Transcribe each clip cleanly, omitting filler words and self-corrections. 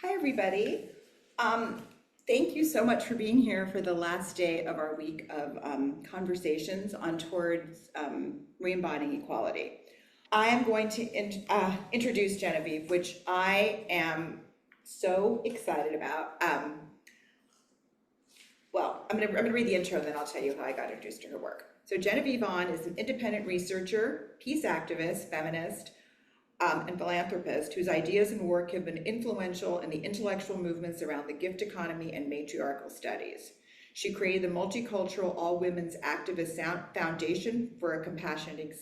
Hi, everybody. Thank you so much for being here for the last day of our week of conversations on towards re-embodying equality. I am going to introduce Genevieve, which I am so excited about. I'm gonna read the intro and then I'll tell you how I got introduced to her work. So Genevieve Vaughan is an independent researcher, peace activist, feminist, and philanthropist whose ideas and work have been influential in the intellectual movements around the gift economy and matriarchal studies. She created the multicultural all-women's activist foundation for a compassionate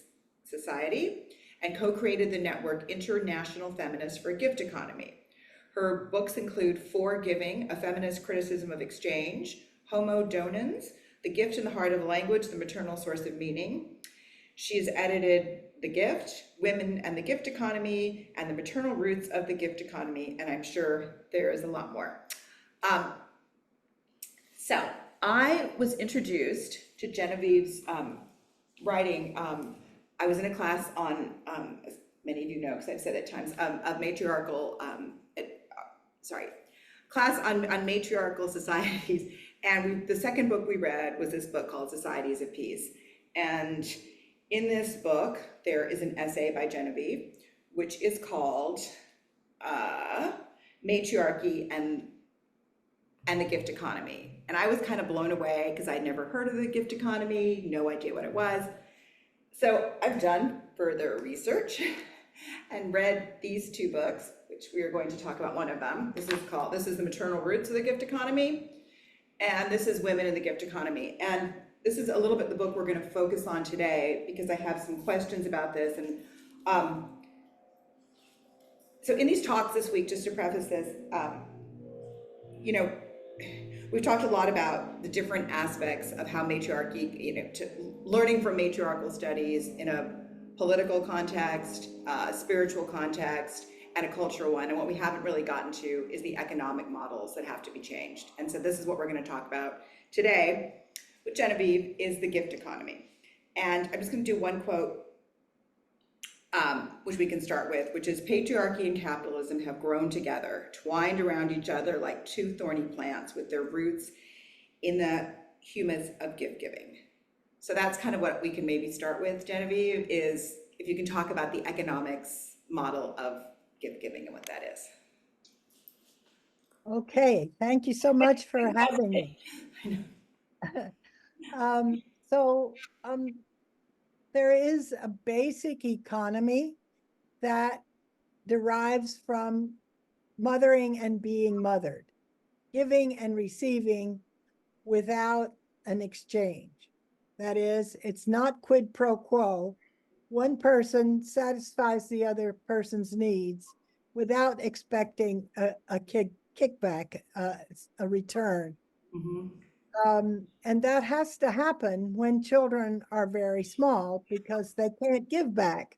society and co-created the network International Feminists for a Gift Economy. Her books include For Giving, A Feminist Criticism of Exchange, Homo Donans, The Gift in the Heart of Language, The Maternal Source of Meaning. She has edited The Gift, Women and the Gift Economy, and the Maternal Roots of the Gift Economy, and I'm sure there is a lot more. So I was introduced to Genevieve's writing. I was in a class on, as many of you know, because I've said it at times, of matriarchal, class on matriarchal societies. And the second book we read was this book called Societies of Peace. And in this book, there is an essay by Genevieve, which is called Matriarchy and the Gift Economy. And I was kind of blown away because I'd never heard of the gift economy, no idea what it was. So I've done further research and read these two books, which we are going to talk about one of them. This is The Maternal Roots of the Gift Economy, and this is Women in the Gift Economy. And this is a little bit the book we're going to focus on today because I have some questions about this. And so in these talks this week, just to preface this, we've talked a lot about the different aspects of how matriarchy, learning from matriarchal studies in a political context, a spiritual context, and a cultural one. And what we haven't really gotten to is the economic models that have to be changed. And so this is what we're going to talk about today with Genevieve, is the gift economy. And I'm just going to do one quote, which we can start with, which is, patriarchy and capitalism have grown together, twined around each other like two thorny plants with their roots in the humus of gift giving. So that's kind of what we can maybe start with, Genevieve, is if you can talk about the economics model of gift giving and what that is. Okay, thank you so much for having me. There is a basic economy that derives from mothering and being mothered, giving and receiving without an exchange. That is, it's not quid pro quo. One person satisfies the other person's needs without expecting a kickback, a return. Mm-hmm. And that has to happen when children are very small because they can't give back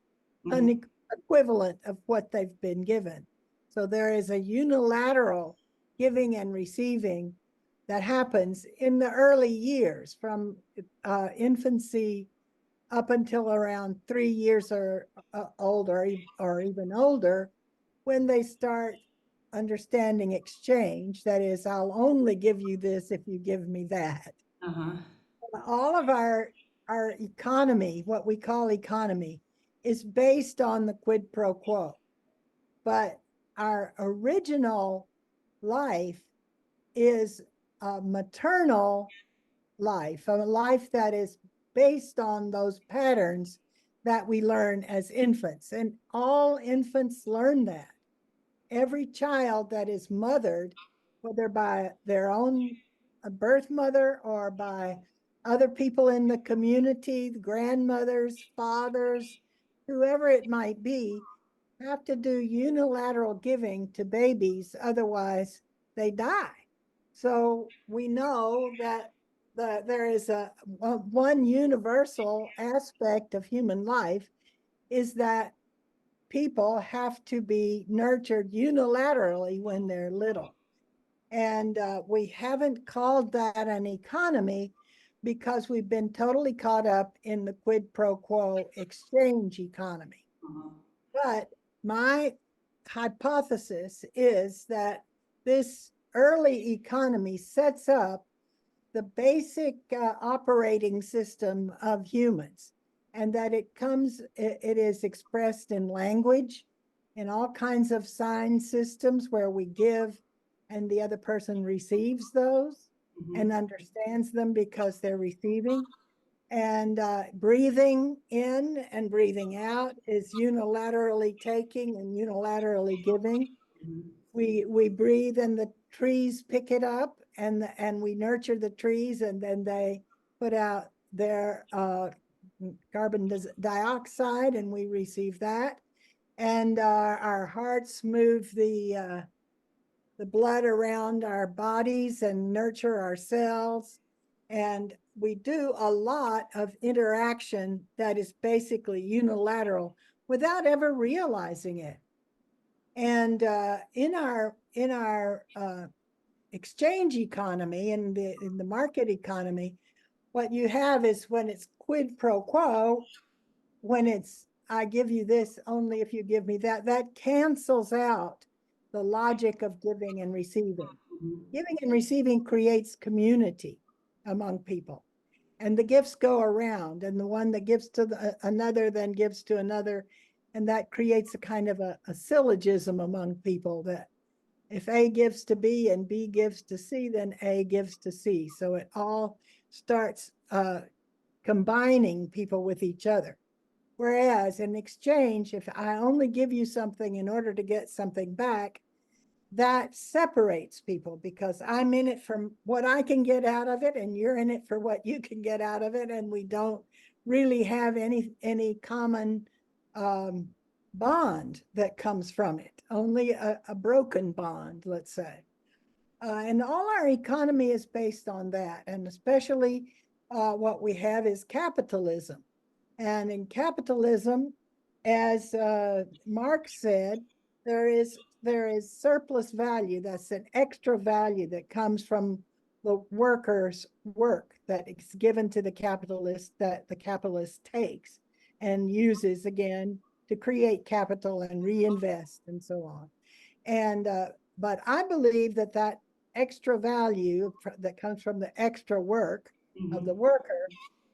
an equivalent of what they've been given. So there is a unilateral giving and receiving that happens in the early years, from infancy up until around 3 years or older, or even older, when they start understanding exchange. That is, I'll only give you this if you give me that. All of our economy, what we call economy, is based on the quid pro quo. But our original life is a maternal life, a life that is based on those patterns that we learn as infants. And all infants learn that. Every child that is mothered, whether by their own birth mother or by other people in the community, grandmothers, fathers, whoever it might be, have to do unilateral giving to babies, otherwise they die. So we know that there is one universal aspect of human life, is that people have to be nurtured unilaterally when they're little. And we haven't called that an economy because we've been totally caught up in the quid pro quo exchange economy. But my hypothesis is that this early economy sets up the basic operating system of humans, and that it is expressed in language, in all kinds of sign systems where we give and the other person receives those and understands them because they're receiving. And breathing in and breathing out is unilaterally taking and unilaterally giving. We breathe and the trees pick it up, and we nurture the trees, and then they put out their carbon dioxide, and we receive that. And our hearts move the blood around our bodies and nurture our cells. And we do a lot of interaction that is basically unilateral without ever realizing it. And in our exchange economy, in the market economy, what you have is when it's quid pro quo, when it's I give you this only if you give me that, that cancels out the logic of giving and receiving. Giving and receiving creates community among people. And the gifts go around, and the one that gives to another then gives to another. And that creates a kind of a syllogism among people that if A gives to B and B gives to C, then A gives to C. So it all starts combining people with each other. Whereas in exchange, if I only give you something in order to get something back, that separates people because I'm in it for what I can get out of it, and you're in it for what you can get out of it, and we don't really have any common bond that comes from it, only a broken bond, let's say. And all our economy is based on that, and especially what we have is capitalism. And in capitalism, as Marx said, there is surplus value. That's an extra value that comes from the worker's work that is given to the capitalist, that the capitalist takes and uses again to create capital and reinvest and so on. And but I believe that that extra value that comes from the extra work of the worker,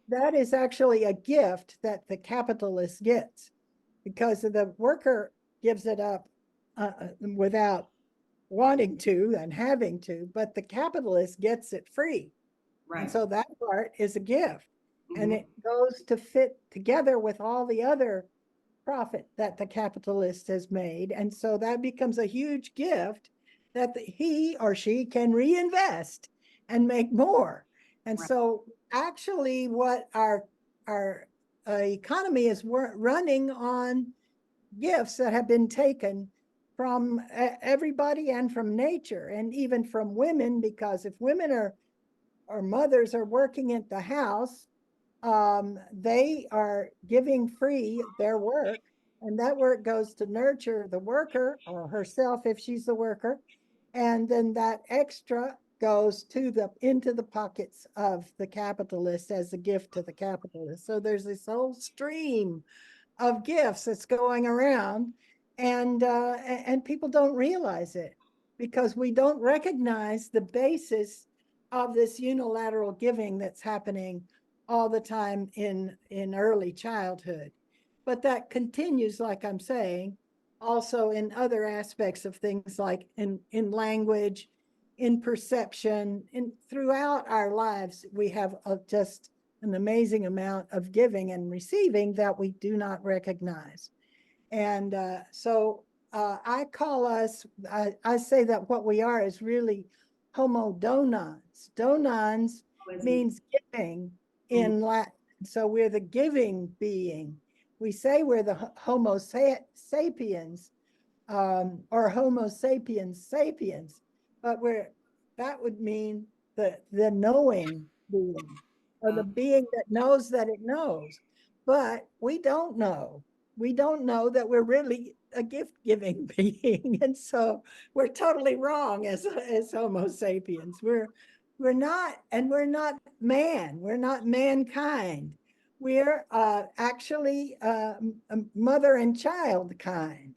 that is actually a gift that the capitalist gets, because the worker gives it up without wanting to and having to, but the capitalist gets it free. Right. And so that part is a gift. And it goes to fit together with all the other profit that the capitalist has made. And so that becomes a huge gift that he or she can reinvest and make more. And so actually what our economy is running on gifts that have been taken from everybody and from nature, and even from women, because if women or mothers are working at the house, they are giving free their work, and that work goes to nurture the worker or herself if she's the worker, and then that extra goes into the pockets of the capitalist as a gift to the capitalist. So there's this whole stream of gifts that's going around, and people don't realize it because we don't recognize the basis of this unilateral giving that's happening all the time in early childhood. But that continues, like I'm saying, also in other aspects of things like in language, in perception, throughout our lives, we have just an amazing amount of giving and receiving that we do not recognize. And so I call us, I say that what we are is really Homo Donans. Donans means giving in Latin. So we're the giving being. We say we're the Homo sapiens or Homo sapiens sapiens, but that would mean the knowing being, or the being that knows that it knows. But we don't know. We don't know that we're really a gift-giving being, and so we're totally wrong as Homo sapiens. We're not, and we're not man. We're not mankind. We're actually mother and child kind.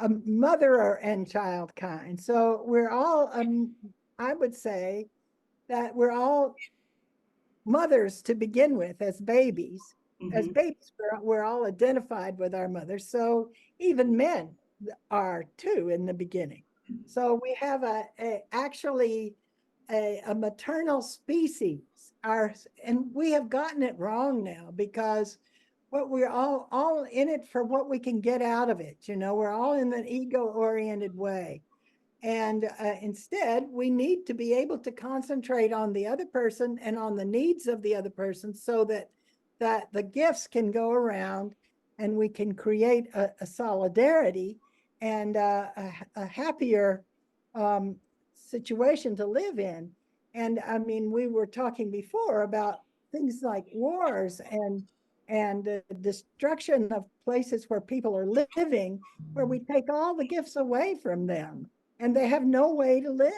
a mother and child kind. So we're all, I would say that we're all mothers to begin with as babies. As Mhm. babies, we're all identified with our mothers. So even men are too in the beginning. So we have actually a maternal species. And we have gotten it wrong now because what we're all in it for what we can get out of it. You know, we're all in an ego-oriented way. And instead, we need to be able to concentrate on the other person and on the needs of the other person so that the gifts can go around and we can create a solidarity and a happier um, situation to live in. And I mean, we were talking before about things like wars and the destruction of places where people are living, where we take all the gifts away from them and they have no way to live.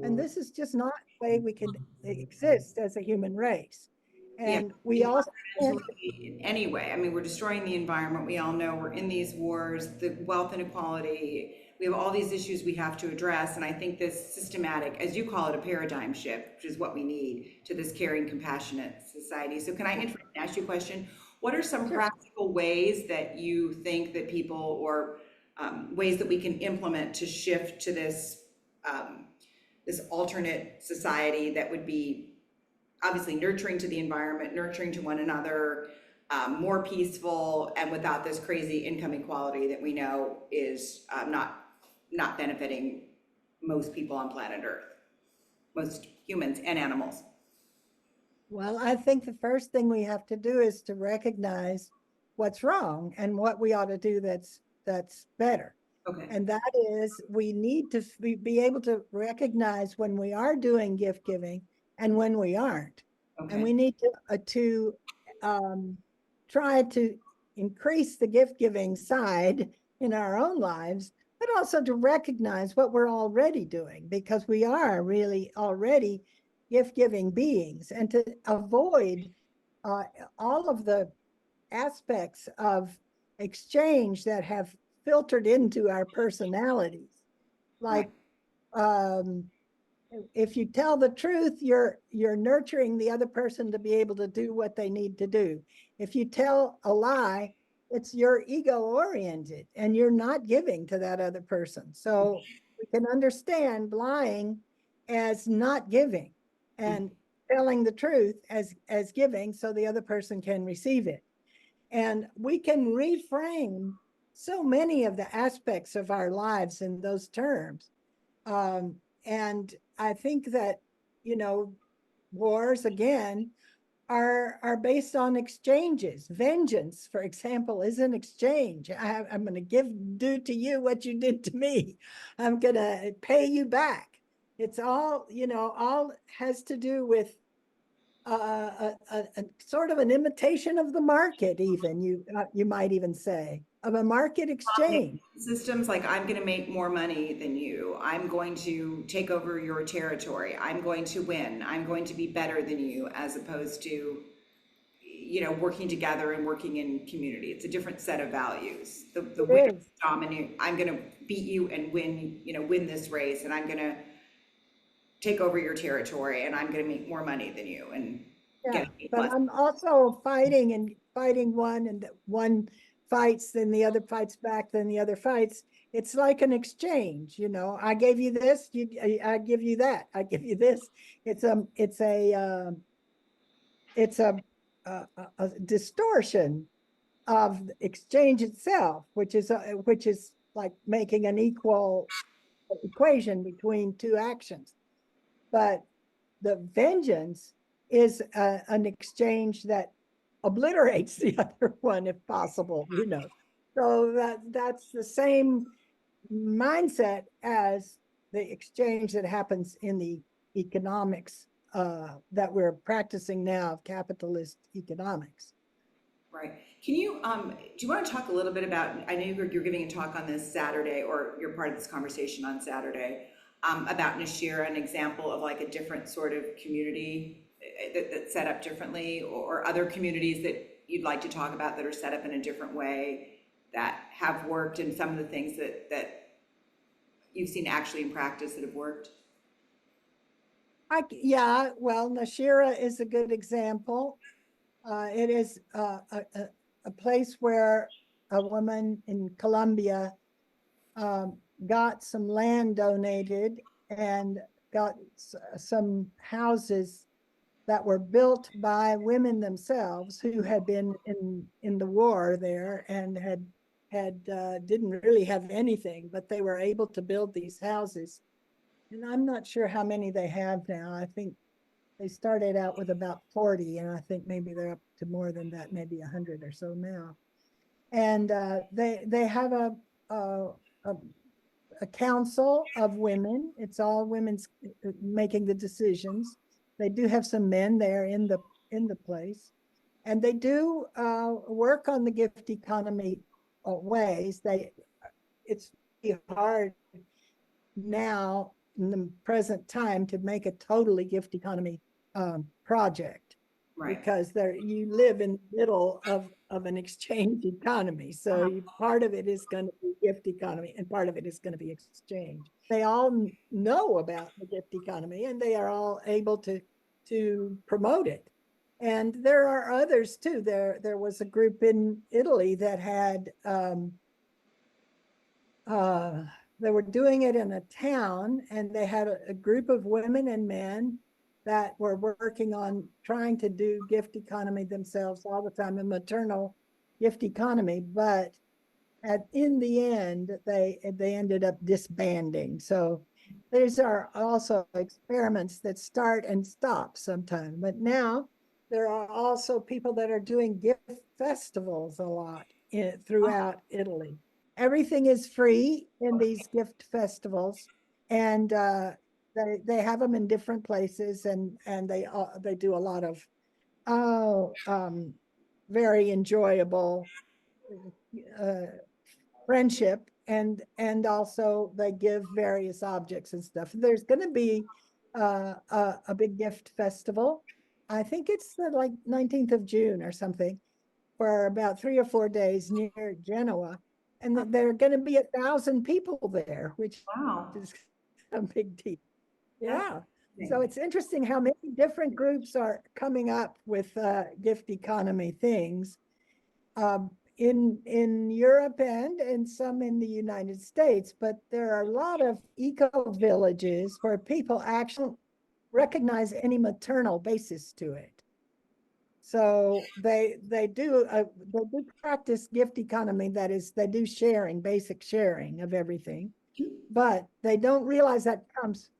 And this is just not the way we can exist as a human race. Yeah, And we also can't. in any way. I mean, we're destroying the environment. We all know we're in these wars, the wealth inequality. We have all these issues we have to address. And I think this systematic, as you call it, a paradigm shift, which is what we need to this caring, compassionate society. So can I ask you a question? What are some Sure. practical ways that you think that people, or ways that we can implement to shift to this this alternate society that would be obviously nurturing to the environment, nurturing to one another, more peaceful, and without this crazy income equality that we know is not benefiting most people on planet Earth, most humans and animals. Well, I think the first thing we have to do is to recognize what's wrong and what we ought to do that's better. Okay. And that is, we need to be able to recognize when we are doing gift giving and when we aren't. And Okay. we need to try to increase the gift giving side in our own lives, but also to recognize what we're already doing, because we are really already gift giving beings, and to avoid uh, all of the aspects of exchange that have filtered into our personalities. Right. Like um, if you tell the truth, you're nurturing the other person to be able to do what they need to do. If you tell a lie, it's your ego oriented and you're not giving to that other person. So we can understand lying as not giving and telling the truth as giving so the other person can receive it. And we can reframe so many of the aspects of our lives in those terms. Um, and I think that, you know, wars again are based on exchanges. Vengeance, for example, is an exchange. I'm going to do to you what you did to me. I'm going to pay you back. It's all, you know, all has to do with a sort of an imitation of the market, even you might even say, of a market exchange. Systems like I'm going to make more money than you. I'm going to take over your territory. I'm going to win. I'm going to be better than you, as opposed to, you know, working together and working in community. It's a different set of values. The It winner is. dominate. I'm going to beat you and win, you know, win this race, and I'm going to take over your territory, and I'm going to make more money than you and get Yeah, A but plus. I'm also fighting one, and one fights, then the other fights back, then the other fights. It's like an exchange, you know. I gave you this, I give you that. I give you this. It's a distortion of the exchange itself, which is like making an equal equation between two actions. But the vengeance is an exchange that obliterates the other one if possible, you know. So that's the same mindset as the exchange that happens in the economics that we're practicing now of capitalist economics. Right. Can you, do you want to talk a little bit about, I know you're giving a talk on this Saturday, or you're part of this conversation on Saturday, about Nashira, an example of like a different sort of community that's set up differently, or other communities that you'd like to talk about that are set up in a different way that have worked, and some of the things that you've seen actually in practice that have worked? Yeah, well, Nashira is a good example. It is a place where a woman in Colombia got some land donated and got some houses that were built by women themselves who had been in the war there and had didn't really have anything, but they were able to build these houses. And I'm not sure how many they have now. I think they started out with about 40, and I think maybe they're up to more than that, maybe 100 or so now. And they have a, a council of women. It's all women's making the decisions. They do have some men there in the place, and they do work on the gift economy ways. It's hard now in the present time to make a totally gift economy project, Right. because you live in the middle of an exchange economy. So part of it is going to be gift economy and part of it is going to be exchange. They all know about the gift economy and they are all able to promote it. And there are others too. There was a group in Italy that had they were doing it in a town, and they had a group of women and men that were working on trying to do gift economy themselves all the time, a maternal gift economy. But in the end, they ended up disbanding. So these are also experiments that start and stop sometimes. But now there are also people that are doing gift festivals a lot throughout Italy. Everything is free in these gift festivals, and they have them in different places, and they do a lot of very enjoyable friendship, and also they give various objects and stuff. There's going to be a big gift festival. I think it's the like 19th of June or something, for about 3 or 4 days near Genoa. And there are going to be 1,000 people there, which Wow. is a big deal. Yeah. That's So it's interesting how many different groups are coming up with gift economy things in Europe and some in the United States. But there are a lot of eco villages where people actually recognize any maternal basis to it. So they do practice gift economy. That is, they do sharing, basic sharing of everything, but they don't realize that comes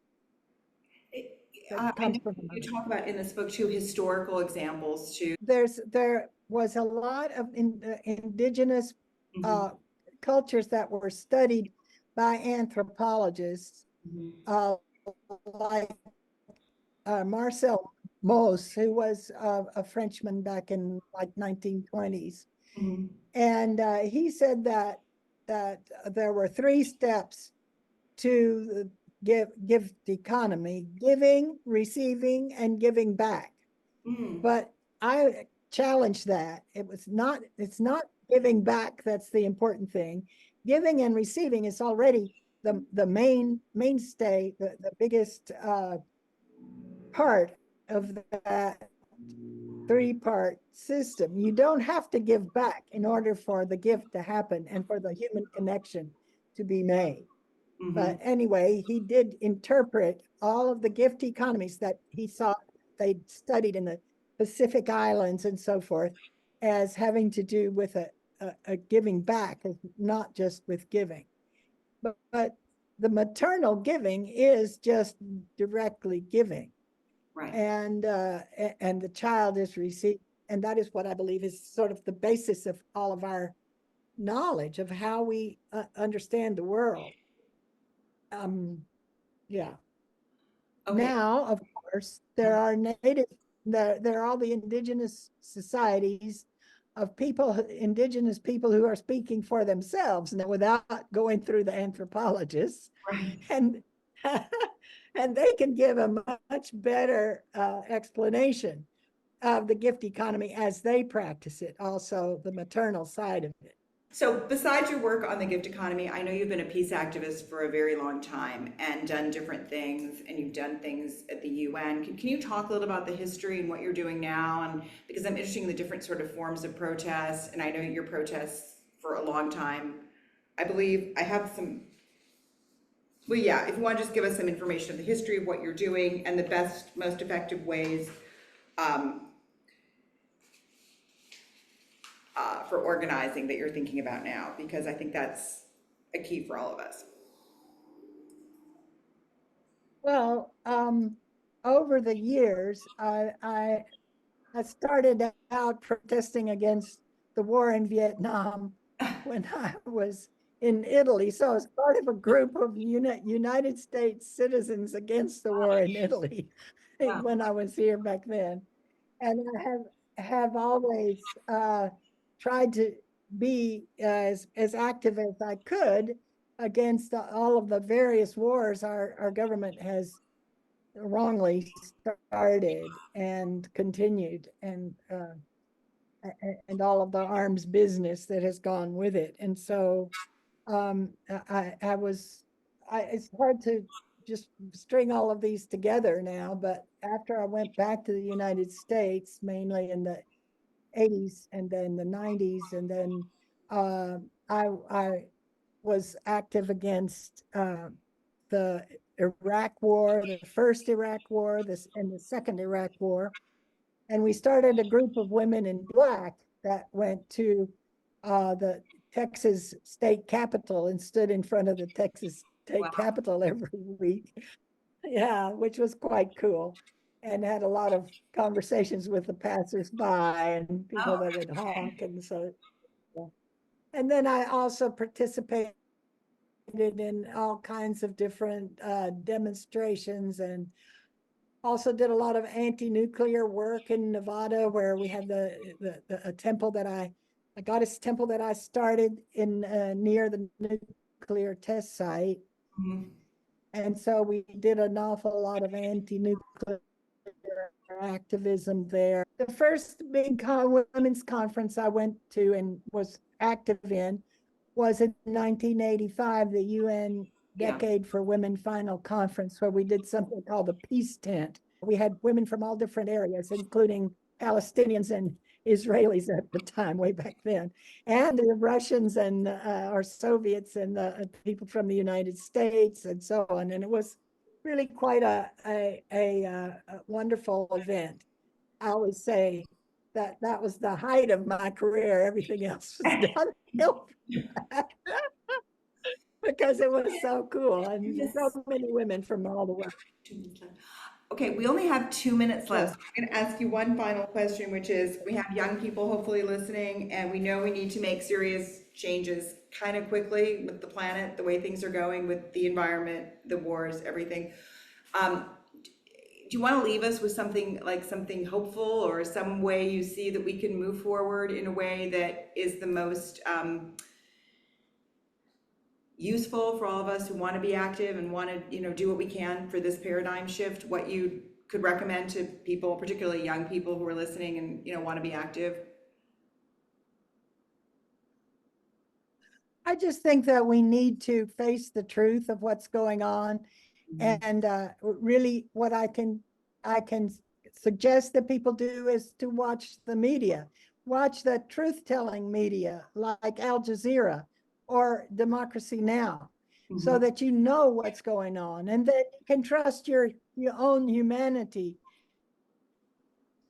I know from you talk about in this book too historical examples too. there was a lot of indigenous cultures that were studied by anthropologists, like Marcel Mauss, who was a Frenchman back in like 1920s. And he said that there were 3 steps to gift economy: giving, receiving, and giving back. But I challenge that. It's not giving back that's the important thing. Giving and receiving is already the mainstay, the biggest part of that 3-part system. You don't have to give back in order for the gift to happen and for the human connection to be made. But anyway, he did interpret all of the gift economies that he saw they studied in the Pacific Islands and so forth as having to do with a giving back, not just with giving. But the maternal giving is just directly giving. Right. And the child is received. And that is what I believe is sort of the basis of all of our knowledge of how we understand the world. Yeah. Okay. Now, of course, there are there are all the indigenous societies of indigenous people who are speaking for themselves and without going through the anthropologists. Right. And and they can give a much better explanation of the gift economy as they practice it, also the maternal side of it. So besides your work on the gift economy, I know you've been a peace activist for a very long time and done different things, and you've done things at the UN. Can you talk a little about the history and what you're doing now? And because I'm interested in the different sort of forms of protests, and I know your protests for a long time. I believe I have some, well, yeah, if you want to just give us some information of the history of what you're doing and the best, most effective ways um, for organizing that you're thinking about now, because I think that's a key for all of us. Well, over the years, I started out protesting against the war in Vietnam when I was in Italy. So I was part of a group of United States citizens against the war in Italy Wow. when I was here back then. And I have always tried to be as active as I could against all of the various wars our government has wrongly started and continued, and all of the arms business that has gone with it. And so I was, it's hard to just string all of these together now, but after I went back to the United States, mainly in the 80s and then the 90s, and then uh, I was active against the Iraq War, the first Iraq War, and the second Iraq War. And we started a group of women in black that went to the Texas state capitol and stood in front of the Texas state Wow. capitol every week. Yeah, which was quite cool. And had a lot of conversations with the passersby and people Oh, that would honk. And so, yeah. And then I also participated in all kinds of different demonstrations, and also did a lot of anti-nuclear work in Nevada, where we had a temple that a goddess temple that I started in near the nuclear test site. mhm. And so we did an awful lot of anti-nuclear activism there. The first big women's conference I went to and was active in was in 1985, the UN Yeah. Decade for Women Final Conference, where we did something called the Peace Tent. We had women from all different areas, including Palestinians and Israelis at the time, way back then, and the Russians and our Soviets and the people from the United States and so on. And it was really quite a wonderful event. I always say that that was the height of my career. Everything else was downhill because it was so cool, and Yes. so many women from all the world. 2 minutes left. Okay, we only have 2 minutes left. Sure. So I'm going to ask you one final question, which is we have young people hopefully listening, and we know we need to make serious changes kind of quickly with the planet, the way things are going with the environment, the wars, everything. Um, do you want to leave us with something like something hopeful or some way you see that we can move forward in a way that is the most useful for all of us who want to be active and want to, do what we can for this paradigm shift? What you could recommend to people, particularly young people who are listening and, want to be active? I just think that we need to face the truth of what's going on. Mhm. And really what I can suggest that people do is to watch the media, watch the truth-telling media like Al Jazeera or Democracy Now, so Mhm. that you know what's going on, and that you can trust your own humanity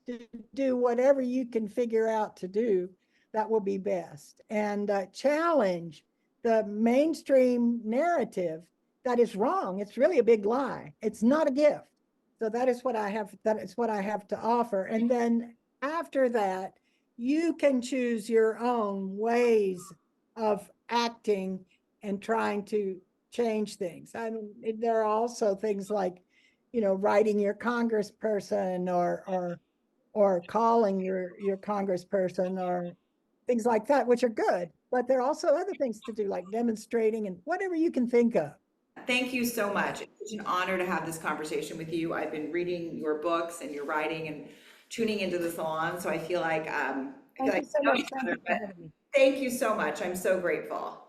to do whatever you can figure out to do that will be best, and challenge the mainstream narrative that is wrong. It's really a big lie. It's not a gift. So that is what I have. That is what I have to offer. And then after that, you can choose your own ways of acting and trying to change things. I mean, there are also things like, writing your congressperson, or calling your congressperson, or things like that, which are good. But there are also other things to do, like demonstrating and whatever you can think of. Thank you so much. It's such an honor to have this conversation with you. I've been reading your books and your writing and tuning into the salon, so I feel like Thank you so we know much. each Thank other, you for but having me. Thank you so much. I'm so grateful.